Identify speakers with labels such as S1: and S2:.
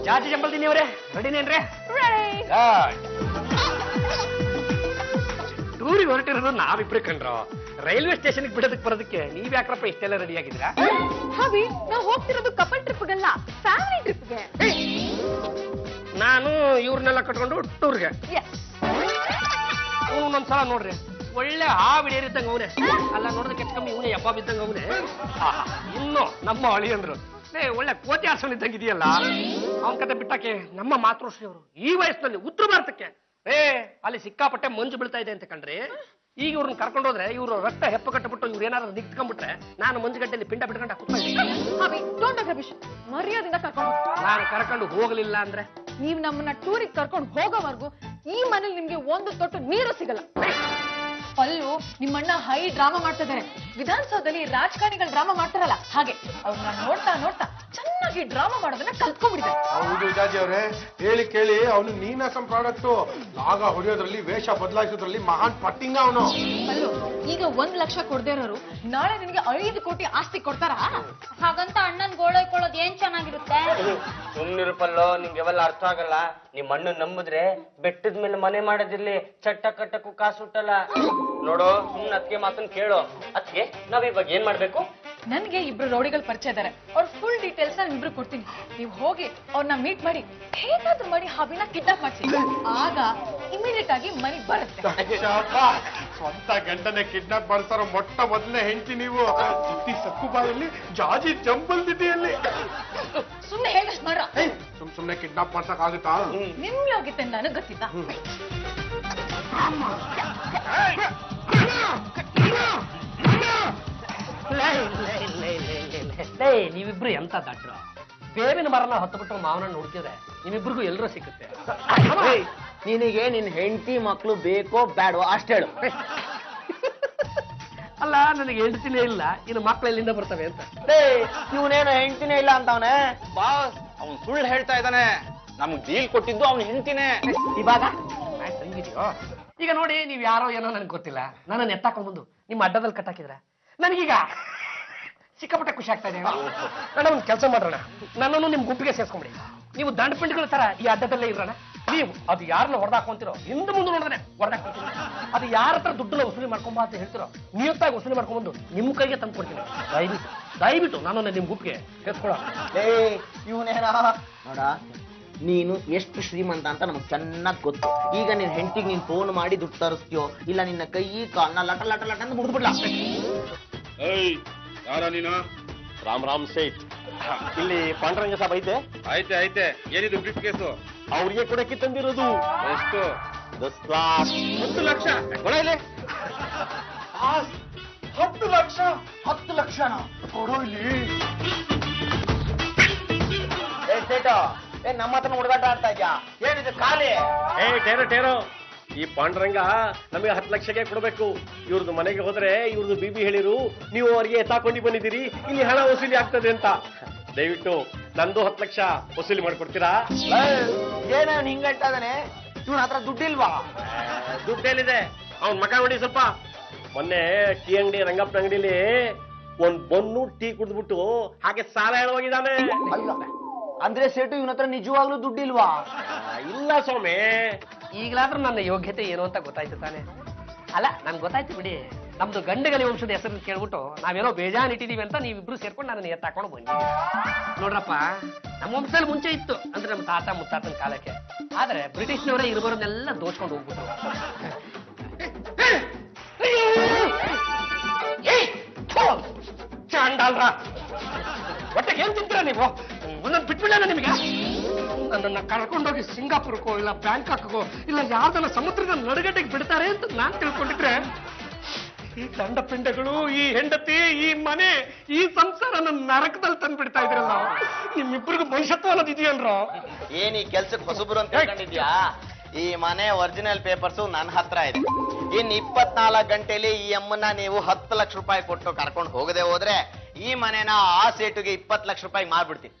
S1: ಜಾತಿ ಜಂಬಲ್ದಿನಿ ಅವರೇ ರೆಡಿನೇನ್ರಿ? ಟೂರಿಗೆ ಹೊರಟಿರೋದು ನಾವಿಬ್ರು ಕಂಡ್ರು. ರೈಲ್ವೆ ಸ್ಟೇಷನ್ಗೆ ಬಿಡೋದಕ್ಕೆ ಬರೋದಕ್ಕೆ ನೀವ್ ಯಾಕ್ರಪ್ಪ ಇಷ್ಟೆಲ್ಲ ರೆಡಿ ಆಗಿದ್ದೀರಾ?
S2: ಹಾವಿ, ನಾವು ಹೋಗ್ತಿರೋದು ಕಪಲ್ ಟ್ರಿಪ್ಗಲ್ಲ, ಫ್ಯಾಮಿಲಿ ಟ್ರಿಪ್ಗೆ.
S1: ನಾನು ಇವ್ರನ್ನೆಲ್ಲ ಕಟ್ಕೊಂಡು ಟೂರ್ಗೆ. ಒಂದೊಂದ್ಸಲ ನೋಡ್ರಿ ಒಳ್ಳೆ ಹಾವಿಡೇರಿದ್ದಂಗ ಅವನೇ, ಅಲ್ಲ ನೋಡೋದಕ್ಕೆ ಹೆಚ್ಚು ಕಮ್ಮಿ ಇವನೇ ಯಪ್ಪ ಬಿದ್ದಂಗ ಅವನೇ. ಇನ್ನು ನಮ್ಮ ಅಳಿಯಂದ್ರು ಒಳ್ಳೆ ಕೋತಿ ಆಸನ ಇದ್ದಂಗೆ ಇದೆಯಲ್ಲ. ಅವನ ಕತೆ ಬಿಟ್ಟಾಕೆ ನಮ್ಮ ಮಾತೃಶ್ರೀ ಅವರು ಈ ವಯಸ್ಸಿನಲ್ಲಿ ಉತ್ತರ ಭಾರತಕ್ಕೆ ಅಲ್ಲಿ ಸಿಕ್ಕಾಪಟ್ಟೆ ಮಂಜು ಬೀಳ್ತಾ ಇದೆ ಅಂತ ಕಂಡ್ರಿ. ಈಗ ಇವ್ರನ್ನ ಕರ್ಕೊಂಡು ಹೋದ್ರೆ ಇವ್ರು ರಕ್ತ ಹೆಪ್ಪ ಕಟ್ಟಬಿಟ್ಟು ಇವ್ರು ಏನಾದ್ರು ನಿಂತ್ಕೊಂಡ್ಬಿಟ್ರೆ ನಾನು ಮಂಜುಗಡ್ಡೆಯಲ್ಲಿ ಪಿಂಡ ಬಿಟ್ಕೊಂಡ
S2: ಮರ್ಯಾದಿಂದ ಕರ್ಕೊಂಡು.
S1: ನಾನು ಕರ್ಕೊಂಡು ಹೋಗಲಿಲ್ಲ ಅಂದ್ರೆ
S2: ನೀವ್ ನಮ್ಮನ್ನ ಟೂರಿಗೆ ಕರ್ಕೊಂಡು ಹೋಗೋವರೆಗೂ ಈ ಮನೇಲಿ ನಿಮ್ಗೆ ಒಂದು ತೊಟ್ಟು ನೀರು ಸಿಗಲ್ಲ. ಪಲ್ಲು ನಿಮ್ಮಣ್ಣ ಹೈ ಡ್ರಾಮಾ ಮಾಡ್ತಾ ಇದಾರೆ. ವಿಧಾನಸೌಧದಲ್ಲಿ ರಾಜಕಾರಣಿಗಳು ಡ್ರಾಮಾ ಮಾಡ್ತಾರಲ್ಲ ಹಾಗೆ ಅವ್ರನ್ನ ನೋಡ್ತಾ ನೋಡ್ತಾ ಚೆನ್ನಾಗಿ ಡ್ರಾಮಾ ಮಾಡೋದನ್ನ ಕಲ್ತ್ಕೊಂಡ್ಬಿಟ್ಟಿದ್ದಾರೆ.
S3: ಹೌದು ಜಾಜಿ ಅವರೇ, ಹೇಳಿ ಕೇಳಿ ಅವನು ನೀನಾಸಂ ಪ್ರಾಡಕ್ಟ್. ಆಗ ಹೊಡೆಯೋದ್ರಲ್ಲಿ ವೇಷ ಬದಲಾಯಿಸೋದ್ರಲ್ಲಿ ಮಹಾನ್ ಪಟ್ಟಿಂಗ ಅವನು.
S2: ಪಲ್ಲು, ಈಗ 1 ಲಕ್ಷ ಕೊಡದೇ ಇರೋರು ನಾಳೆ ನಿನಗೆ 5 ಕೋಟಿ ಆಸ್ತಿ ಕೊಡ್ತಾರ?
S4: ಹಾಗಂತ ಅಣ್ಣನ್ ಗೋಳೈಕೊಳ್ಳೋದು ಏನ್ ಚೆನ್ನಾಗಿರುತ್ತೆ?
S5: ಸುಮ್ನಿರು ಪಲ್ಲೋ, ನಿಮ್ಗೆವೆಲ್ಲ ಅರ್ಥ ಆಗಲ್ಲ. ನಿಮ್ ಅಣ್ಣ ನಂಬಿದ್ರೆ ಬೆಟ್ಟದ ಮೇಲೆ ಮನೆ ಮಾಡೋದಿರ್ಲಿ, ಚಟ್ಟ ಕಟ್ಟಕ್ಕೂ ಕಾಸು ಹುಟ್ಟಲ್ಲ. ನೋಡು, ಸುಮ್ನೆ ಅದಕ್ಕೆ ಮಾತನ್ನ ಕೇಳು. ಅದಕ್ಕೆ ನಾವ್ ಇವಾಗ ಏನ್ ಮಾಡ್ಬೇಕು?
S2: ನನ್ಗೆ 2 ರೌಡಿಗಳು ಪರಿಚಯ ಇದಾರೆ. ಅವ್ರ ಫುಲ್ ಡೀಟೇಲ್ಸ್ ನಾನು ನಿಮ್ರು ಕೊಡ್ತೀನಿ. ನೀವು ಹೋಗಿ ಅವ್ರನ್ನ ಮೀಟ್ ಮಾಡಿ ಹೇಗಾದ್ರೂ ಮಾಡಿ ಹಾವಿನ ಕಿಡ್ನಾಪ್ ಮಾಡ್ಸಿ. ಆಗ ಇಮಿಡಿಯೇಟ್ ಆಗಿ ಮನೆಗೆ ಬರುತ್ತೆ.
S3: ಸ್ವಂತ ಗಂಡನೆ ಕಿಡ್ನಾಪ್ ಮಾಡ್ತಾರೋ ಮೊಟ್ಟ ಮೊದಲನೇ ಹೆಂಡತಿ ನೀವು. ಸಕ್ಕುಬಾಯಲ್ಲಿ ಜಾಜಿ ಜಂಬಲ್ದಿದೆಯಲ್ಲಿ
S2: ಸುಮ್ನೆ ಹೇಗಷ್ಟು ಮಾಡ್ರ.
S3: ಸುಮ್ನೆ ಕಿಡ್ನಾಪ್ ಮಾಡ್ಸಕ್ ಆಗುತ್ತಾ?
S2: ನಿಮ್ ಯೋಗ್ಯತೆ ನನಗ್ ಗೊತ್ತಿದ್ದ.
S1: ನೀವಿಬ್ರು ಎಂತ ದಡ್ರು. ಬೇವಿನ ಮರನ ಹೊತ್ತುಬಿಟ್ಟು ಮಾವನ ನೋಡ್ತಿದ್ರೆ ನಿಮ್ಮಿಬ್ರಿಗೂ ಎಲ್ಲರೂ ಸಿಕ್ಕುತ್ತೆ.
S5: ನಿನಗೆ ನಿನ್ ಹೆಂಡತಿ ಮಕ್ಳು ಬೇಕೋ ಬೇಡೋ ಅಷ್ಟ ಹೇಳು.
S1: ಅಲ್ಲ, ನನಗೆ ಹೆಂಡತಿನೇ ಇಲ್ಲ, ಇನ್ನು ಮಕ್ಳು ಎಲ್ಲಿಂದ ಬರ್ತವೆ ಅಂತ.
S5: ಇವನೇನು ಹೆಂಡತಿನೇ ಇಲ್ಲ ಅಂತವನೆ.
S6: ಬಾಸ್, ಅವ್ನು ಸುಳ್ಳು ಹೇಳ್ತಾ ಇದ್ದಾನೆ. ನಮ್ಗ್ ಡೀಲ್ ಕೊಟ್ಟಿದ್ದು ಅವ್ನ ಹೆಂಡತಿನೇ.
S1: ಇವಾಗ ತಂಗಿದ್ಯೋ. ಈಗ ನೋಡಿ, ನೀವ್ ಯಾರೋ ಏನೋ ನನಗೆ ಗೊತ್ತಿಲ್ಲ, ನನ್ನನ್ನು ಎತ್ತಾಕೊಂಡ್ ಬಂದು ನಿಮ್ಮ ಅಡ್ಡದಲ್ಲಿ ಕಟ್ಟಾಕಿದ್ರೆ ನನಗೀಗ ಸಿಕ್ಕಾಪಟ್ಟೆ ಖುಷಿ ಆಗ್ತಾ ಇದೆ. ನಾನು ಒಂದು ಕೆಲಸ ಮಾಡೋಣ, ನನ್ನನ್ನು ನಿಮ್ ಗುಂಪಿಗೆ ಸೇರ್ಸ್ಕೊಂಬಿಡಿ. ನೀವು ದಂಡಪಿಂಡಿಗಳ ತರ ಈ ಅಡ್ಡದಲ್ಲೇ ಇರೋಣ. ನೀವು ಅದು ಯಾರನ್ನ ಹೊಡೆದಾಕೊಂತಿರೋ ಹಿಂದೆ ಮುಂದೆ ನೋಡಿದ್ರೆ ಹೊಡೆದಾಕೊಂತೀರಿ. ಅದು ಯಾರ ಹತ್ರ ದುಡ್ಡನ್ನ ವಸೂಲಿ ಮಾಡ್ಕೊಂಬ ಅಂತ ಹೇಳ್ತಿರೋ ನಿಯತ್ತಾಗಿ ವಸೂಲಿ ಮಾಡ್ಕೊಂಡ್ಬಂದು ನಿಮ್ ಕೈಗೆ ತಂದು ಕೊಡ್ತೀನಿ. ದಯವಿಟ್ಟು ನನ್ನನ್ನು ನಿಮ್ ಗುಂಪಿಗೆ ಸೇರ್ಸ್ಕೊಳ್ಳೋ.
S5: ಇವನೇನ ನೋಡ, ನೀನು ಎಷ್ಟು ಶ್ರೀಮಂತ ಅಂತ ನಮಗ್ ಚೆನ್ನಾಗ್ ಗೊತ್ತು. ಈಗ ನಿನ್ ಹೆಂಡತಿಗೆ ನೀನ್ ಫೋನ್ ಮಾಡಿ ದುಡ್ಡು ತರಿಸ್ತೀಯೋ ಇಲ್ಲ ನಿನ್ನ ಕೈ ಕಾಲ್ನ ಲಟ ಲಟ ಲಟ ಅಂತ ಮುಡ್ಬಿಡ್ಲಾ?
S6: ಯಾರ ನೀನು?
S7: ರಾಮ್ ಸೇಠ್. ಇಲ್ಲಿ ಪಾಂಡುರಂಗ ಸಾಬ್ ಐತೆ?
S6: ಐತೆ. ಏನಿದು ಬ್ರೀಫ್ ಕೇಸು?
S7: ಅವ್ರಿಗೆ ಕೊಡಕ್ಕೆ ತಂದಿರೋದು.
S6: ಎಷ್ಟು?
S7: 10 लाख.
S6: 10 ಲಕ್ಷ ಕೊಡ ಇಲ್ಲಿ.
S3: 10 ಲಕ್ಷ?
S5: 10 ಲಕ್ಷನ
S3: ಕೊಡೋ ಇಲ್ಲಿ.
S5: ನಮ್ಮ ಹತ್ರ ಹುಡುಗಾಟ ಆಡ್ತಾ ಇದ್ಯಾ? ಏನಿದೆ ಖಾಲಿ?
S7: ಟೇರೋ, ಈ ಪಾಂಡುರಂಗ ನಮಗೆ 10 ಲಕ್ಷಕ್ಕೆ ಕೊಡ್ಬೇಕು. ಇವ್ರದ್ದು ಮನೆಗೆ ಹೋದ್ರೆ ಇವ್ರದ್ದು ಬಿಬಿ ಹೇಳಿರು, ನೀವು ಅವರಿಗೆ ಎತ್ತಾಕೊಂಡು ಬಂದಿದ್ದೀರಿ, ಇಲ್ಲಿ ಹಣ ವಸೂಲಿ ಆಗ್ತದೆ ಅಂತ. ದಯವಿಟ್ಟು ನಂದು 10 ಲಕ್ಷ ವಸೂಲಿ ಮಾಡ್ಕೊಡ್ತೀರಾ?
S5: ಏನ ಹಿಂಗ ಹೇಳ್ತಾ ಇದ್ದಾನೆ? ಇವನ ಹತ್ರ ದುಡ್ಡಿಲ್ವಾ?
S7: ದುಡ್ಡೇನಿದೆ? ಅವ್ನ್ ಮಗ ನೋಡಿ ಸ್ವಲ್ಪ. ಮೊನ್ನೆ ಟೀ ಅಂಗಡಿ, ರಂಗಪ್ಪನ ಅಂಗಡಿಲಿ ಒಂದ್ ಬನ್ನು ಟೀ ಕುಡ್ದ್ಬಿಟ್ಟು ಹಾಗೆ ಸಾಲ ಹೇಳೋಗಿದ್ದಾನೆ.
S5: ಅಂದ್ರೆ ಸೇಟು ಇವನ ಹತ್ರ ನಿಜವಾಗ್ಲೂ ದುಡ್ಡಿಲ್ವಾ?
S7: ಇಲ್ಲ ಸ್ವಾಮಿ.
S1: ಈಗಲಾದ್ರೂ ನನ್ನ ಯೋಗ್ಯತೆ ಏನು ಅಂತ ಗೊತ್ತಾಯ್ತು ತಾನೆ? ಅಲ್ಲ, ನನ್ಗೆ ಗೊತ್ತಾಯ್ತು ಬಿಡಿ. ನಮ್ದು ಗಂಡಗಲಿ ವಂಶದ ಹೆಸರನ್ನು ಕೇಳ್ಬಿಟ್ಟು ನಾವೇನೋ ಬೇಜಾನ್ ಇಟ್ಟಿದೀವಿ ಅಂತ ನೀವಿಬ್ರು ಸೇರ್ಕೊಂಡು ನನ್ನ ಎತ್ತಾಕೊಂಡು ಬನ್ನಿ. ನೋಡ್ರಪ್ಪ, ನಮ್ಮ ವಂಶದಲ್ಲಿ ಮುಂಚೆ ಇತ್ತು, ಅಂದ್ರೆ ನಮ್ಮ ತಾತ ಮುತ್ತಾತನ ಕಾಲಕ್ಕೆ. ಆದ್ರೆ ಬ್ರಿಟಿಷ್ನವರೇ ಇರುವವರನ್ನೆಲ್ಲ ದೋಚ್ಕೊಂಡು ಹೋಗ್ಬಿಟ್ರು. ಚಾಂಡಾಲ್ರ ಒಟ್ಟಿಗೆ ಏನ್ ತಿಂತೀರ ನೀವು? ಒಂದೊಂದು ಬಿಟ್ಬಿಡಲ್ಲ ನಿಮಗೆ. ನನ್ನನ್ನ ಕರ್ಕೊಂಡೋಗಿ ಸಿಂಗಾಪುರ್ಕೋ ಇಲ್ಲ ಬ್ಯಾಂಕಾಕ್ಗೋ ಇಲ್ಲ ಯಾವ್ದನ್ನ ಸಮುದ್ರದ ನಡುಗಡ್ಡೆಗೆ ಬಿಡ್ತಾರೆ ಅಂತ ನಾನ್ ತಿಳ್ಕೊಂಡಿದ್ರೆ, ಈ ದಂಡ ಪಿಂಡಗಳು, ಈ ಹೆಂಡತಿ, ಈ ಮನೆ, ಈ ಸಂಸಾರ ನನ್ನ ನರಕದಲ್ಲಿ ತಂದು ಬಿಡ್ತಾ ಇದ್ರಲ್ಲ. ನಿಮ್ಮಿಬ್ಬರಿಗೂ ಭವಿಷ್ಯತ್ವ ಅನ್ನೋದು ಇದೆಯಲ್ರೋ?
S5: ಏನ್ ಈ ಕೆಲ್ಸಕ್ಕೆ ಹೊಸಬ್ರು ಅಂತ ಹೇಳ್ಕೊಂಡಿದ್ಯಾ? ಈ ಮನೆ ಒರಿಜಿನಲ್ ಪೇಪರ್ಸು ನನ್ನ ಹತ್ರ ಇದೆ. ಇನ್ 24 ಗಂಟೆಲಿ ಈ ಅಮ್ಮನ್ನ ನೀವು 10 ಲಕ್ಷ ರೂಪಾಯಿ ಕೊಟ್ಟು ಕರ್ಕೊಂಡು ಹೋಗದೆ ಹೋದ್ರೆ ಈ ಮನೆನ ಆ ಸೇಟುಗೆ 20 ಲಕ್ಷ ರೂಪಾಯಿ ಮಾರ್ಬಿಡ್ತೀನಿ.